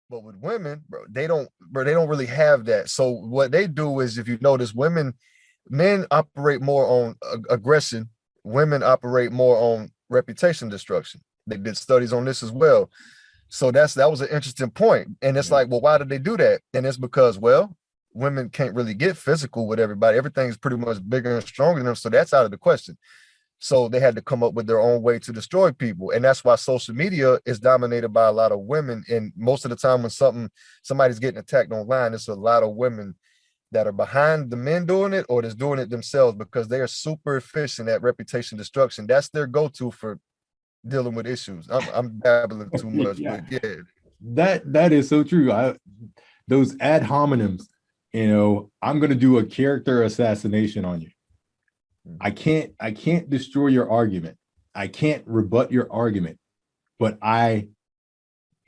But with women, they don't really have that. So what they do is, if you notice, men operate more on aggression. Women operate more on reputation destruction. They did studies on this as well. So that was an interesting point. And it's Yeah. like, well, why did they do that? And it's because, well, women can't really get physical with everybody. Everything's pretty much bigger and stronger than them. So that's out of the question. So they had to come up with their own way to destroy people. And that's why social media is dominated by a lot of women. And most of the time when somebody's getting attacked online, it's a lot of women that are behind the men doing it or that's doing it themselves because they are super efficient at reputation destruction. That's their go-to for dealing with issues. I'm babbling too much, Yeah, but yeah. that is so true. Those ad hominems, I'm gonna do a character assassination on you. I can't destroy your argument. I can't rebut your argument, but I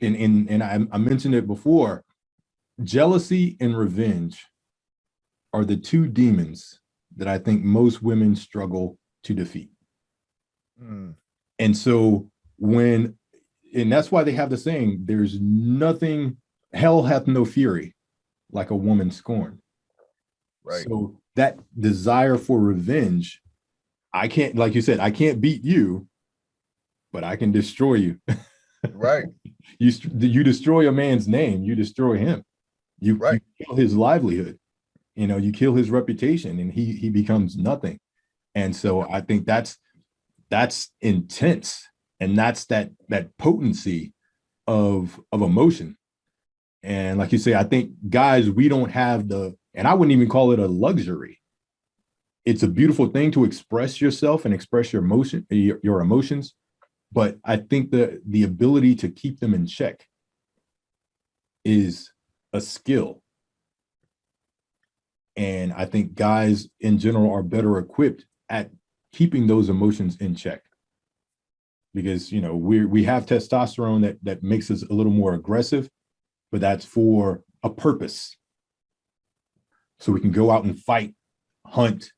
mentioned it before. Jealousy and revenge are the two demons that I think most women struggle to defeat. Mm, And so and that's why they have the saying, there's nothing, hell hath no fury like a woman scorned. right, So that desire for revenge, I can't, like you said, I can't beat you, but I can destroy you. right, You destroy a man's name, you destroy him. You right. kill his livelihood. You kill his reputation, and he becomes nothing. And so I think that's intense, and that's that potency of emotion. And like you say, I think guys, we don't have and I wouldn't even call it a luxury. It's a beautiful thing to express yourself and express your emotions, but I think the ability to keep them in check is a skill. And I think guys in general are better equipped at keeping those emotions in check, because we have testosterone that makes us a little more aggressive, but that's for a purpose. So we can go out and fight, hunt,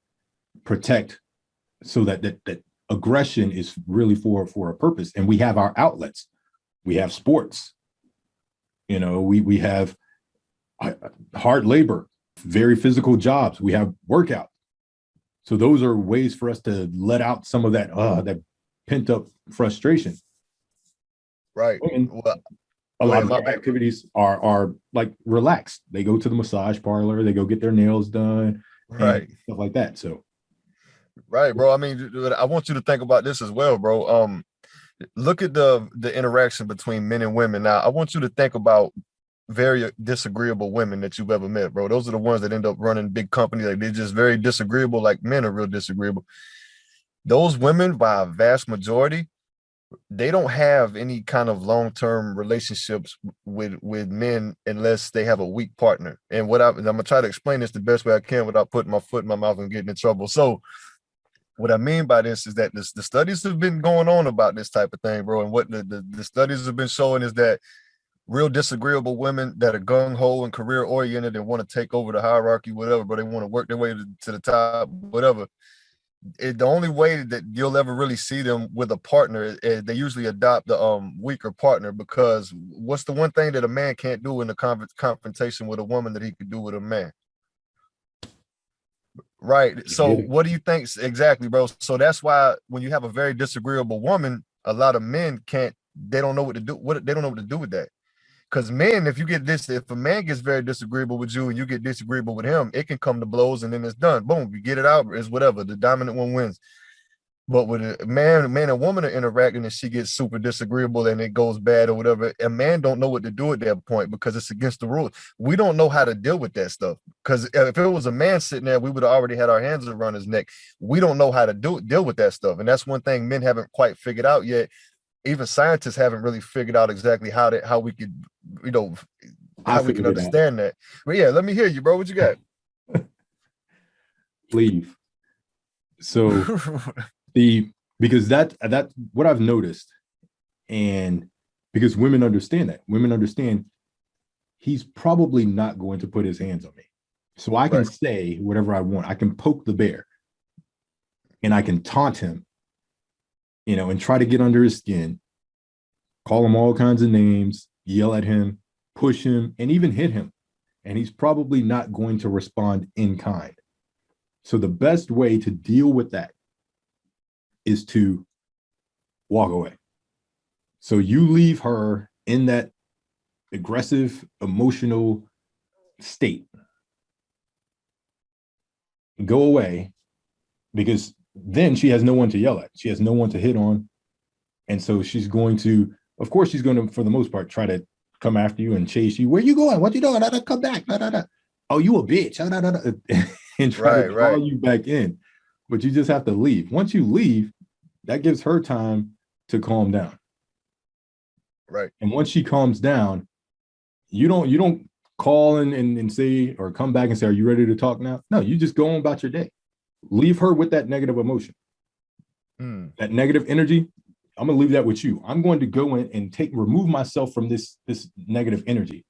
protect, so that aggression is really for a purpose. And we have our outlets. We have sports. We have hard labor, very physical jobs. We have workout. So those are ways for us to let out some of that pent up frustration. Right. And Well, a go lot ahead, of my their bad. activities are like relaxed. They go to the massage parlor, they go get their nails done and Right. stuff like that. So Right, bro. I mean, I want you to think about this as well, bro. Look at the interaction between men and women. Now, I want you to think about very disagreeable women that you've ever met, bro. Those are the ones that end up running big companies. Like they're just very disagreeable, like men are real disagreeable. Those women, by a vast majority, they don't have any kind of long-term relationships with men unless they have a weak partner. And I'm gonna try to explain this the best way I can without putting my foot in my mouth and getting in trouble. So what I mean by this is that the studies have been going on about this type of thing, bro. And what the studies have been showing is that real disagreeable women that are gung-ho and career oriented and want to take over the hierarchy, whatever, but they want to work their way to the top, whatever. The only way that you'll ever really see them with a partner is they usually adopt the weaker partner, because what's the one thing that a man can't do in the confrontation with a woman that he could do with a man? Right. So what do you think exactly, bro? So that's why when you have a very disagreeable woman, a lot of men can't, they don't know what to do. They don't know what to do with that. Because men, if a man gets very disagreeable with you and you get disagreeable with him, it can come to blows and then it's done. Boom, you get it out. It's whatever. The dominant one wins. But when a man and woman are interacting and she gets super disagreeable and it goes bad or whatever, a man don't know what to do at that point because it's against the rules. We don't know how to deal with that stuff. Because if it was a man sitting there, we would have already had our hands around his neck. We don't know how to deal with that stuff. And that's one thing men haven't quite figured out yet. Even scientists haven't really figured out exactly how we could, you know, I how we can figured it out. understand that. But yeah, let me hear you, bro. What you got? Leave. So because that what I've noticed, and because women understand that. Women understand he's probably not going to put his hands on me. So I can Right. say whatever I want. I can poke the bear and I can taunt him, and try to get under his skin, call him all kinds of names, yell at him, push him, and even hit him. And he's probably not going to respond in kind. So the best way to deal with that is to walk away. So you leave her in that aggressive, emotional state. Go away, because then she has no one to yell at. She has no one to hit on. And so she's going to, of course, she's going to, for the most part, try to come after you and chase you. Where you going? What you doing? Come back. Oh, you a bitch. And try to draw you back in. But you just have to leave. Once you leave, that gives her time to calm down. Right. And once she calms down, you don't call and say, or come back and say, are you ready to talk now? No, you just go on about your day. Leave her with that negative emotion. That negative energy, I'm going to leave that with you. I'm going to go in and remove myself from this negative energy.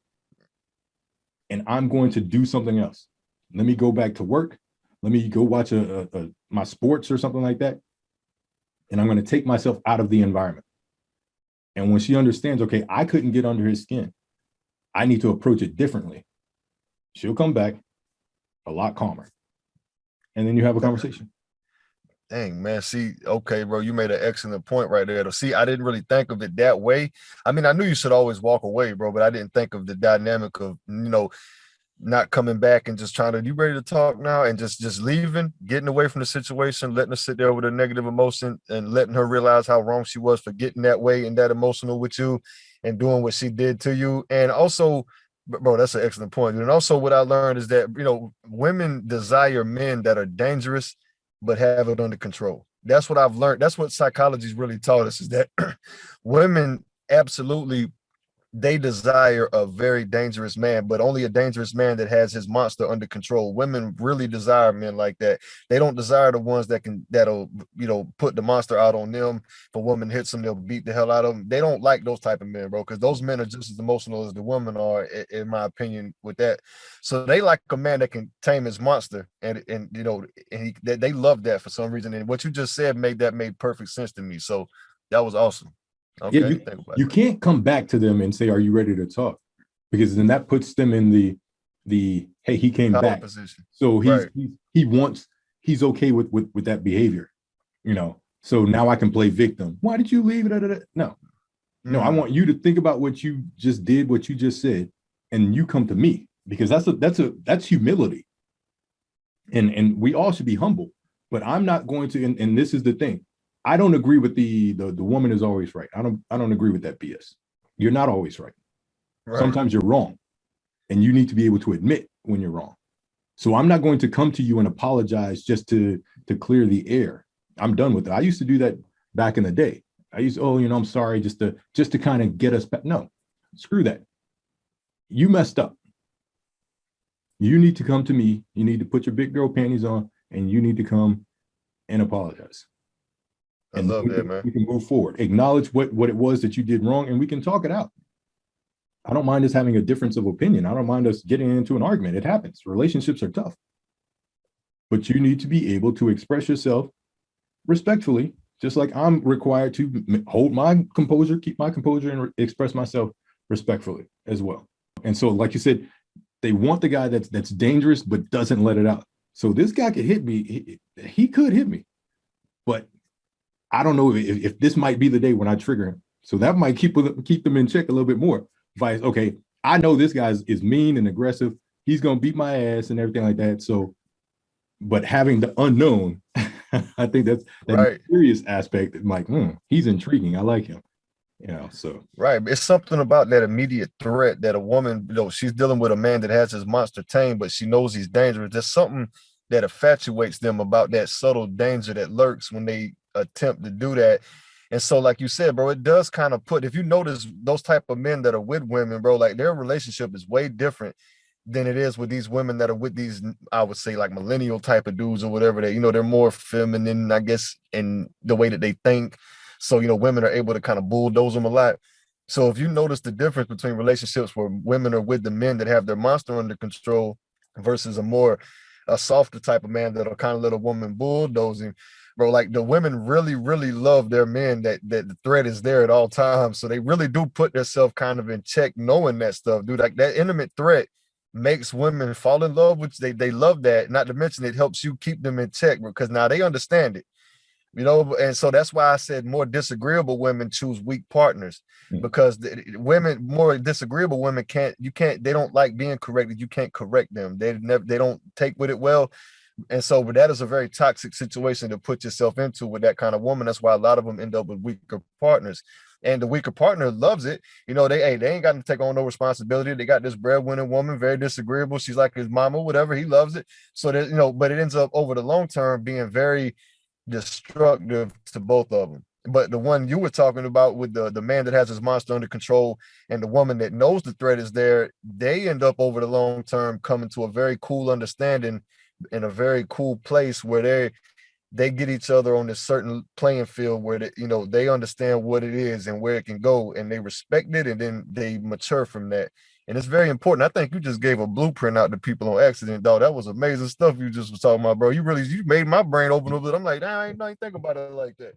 And I'm going to do something else. Let me go back to work. Let me go watch my sports or something like that. And I'm going to take myself out of the environment. And when she understands, okay, I couldn't get under his skin, I need to approach it differently, she'll come back a lot calmer. And then you have a conversation. Dang, man. See, okay, bro, you made an excellent point right there. See, I didn't really think of it that way. I mean, I knew you should always walk away, bro, but I didn't think of the dynamic of, not coming back and just trying to, you ready to talk now, and just leaving, getting away from the situation, letting her sit there with a negative emotion and letting her realize how wrong she was for getting that way and that emotional with you and doing what she did to you. And also, bro, that's an excellent point. And also what I learned is that, women desire men that are dangerous, but have it under control. That's what I've learned. That's what psychology's really taught us, is that women absolutely, they desire a very dangerous man, but only a dangerous man that has his monster under control. Women really desire men like that. They don't desire the ones that'll put the monster out on them. If a woman hits them, they'll beat the hell out of them. They don't like those type of men, bro, because those men are just as emotional as the women are, in my opinion, with that. So they like a man that can tame his monster, and they love that for some reason. And what you just said made perfect sense to me. So that was awesome. Okay, yeah, you can't come back to them and say, are you ready to talk? Because then that puts them in the hey, he came back position. So he's okay with that behavior, so now I can play victim. Why did you leave? No, I want you to think about what you just did, what you just said, and you come to me, because that's humility. And we all should be humble, but I'm not going to, and this is the thing, I don't agree with the woman is always right. I don't agree with that BS. You're not always right. Sometimes you're wrong, and you need to be able to admit when you're wrong. So I'm not going to come to you and apologize just to clear the air. I'm done with it. I used to do that back in the day. I used, I'm sorry, just to kind of get us back. No, screw that. You messed up. You need to come to me. You need to put your big girl panties on, and you need to come and apologize. I love that, man. We can move forward. Acknowledge what it was that you did wrong, and we can talk it out. I don't mind us having a difference of opinion. I don't mind us getting into an argument. It happens. Relationships are tough. But you need to be able to express yourself respectfully, just like I'm required to hold my composure, keep my composure, and express myself respectfully as well. And so, like you said, they want the guy that's dangerous but doesn't let it out. So this guy could hit me. He could hit me, but I don't know if this might be the day when I trigger him. So that might keep them in check a little bit more. Okay, I know this guy is mean and aggressive. He's gonna beat my ass and everything like that. So, but having the unknown, I think that's that serious aspect. Like, he's intriguing. I like him. So it's something about that immediate threat that a woman, she's dealing with a man that has his monster tamed, but she knows he's dangerous. There's something that infatuates them about that subtle danger that lurks when they attempt to do that. And so, like you said, bro, it does kind of if you notice those type of men that are with women, bro, like their relationship is way different than it is with these women that are with these, I would say, like millennial type of dudes or whatever. They're more feminine, I guess, in the way that they think. So, women are able to kind of bulldoze them a lot. So if you notice the difference between relationships where women are with the men that have their monster under control versus a softer type of man that'll kind of let a woman bulldoze him, bro. Like the women really, really love their men that the threat is there at all times. So they really do put themselves kind of in check, knowing that stuff, dude. Like that intimate threat makes women fall in love, which they love that. Not to mention it helps you keep them in check because now they understand it. And so that's why I said more disagreeable women choose weak partners because women, more disagreeable women they don't like being corrected. You can't correct them. They don't take with it well. And so, but that is a very toxic situation to put yourself into with that kind of woman. That's why a lot of them end up with weaker partners. And the weaker partner loves it. They ain't got to take on no responsibility. They got this breadwinner woman, very disagreeable. She's like his mama, whatever. He loves it. So that, but it ends up over the long term being very destructive to both of them. But the one you were talking about with the man that has his monster under control and the woman that knows the threat is there, they end up over the long term coming to a very cool understanding in a very cool place where they get each other on this certain playing field where they understand what it is and where it can go, and they respect it, and then they mature from that. And it's very important. I think you just gave a blueprint out to people on accident, dog. That was amazing stuff you just was talking about, bro. You made my brain open up. I'm like, I ain't think about it like that.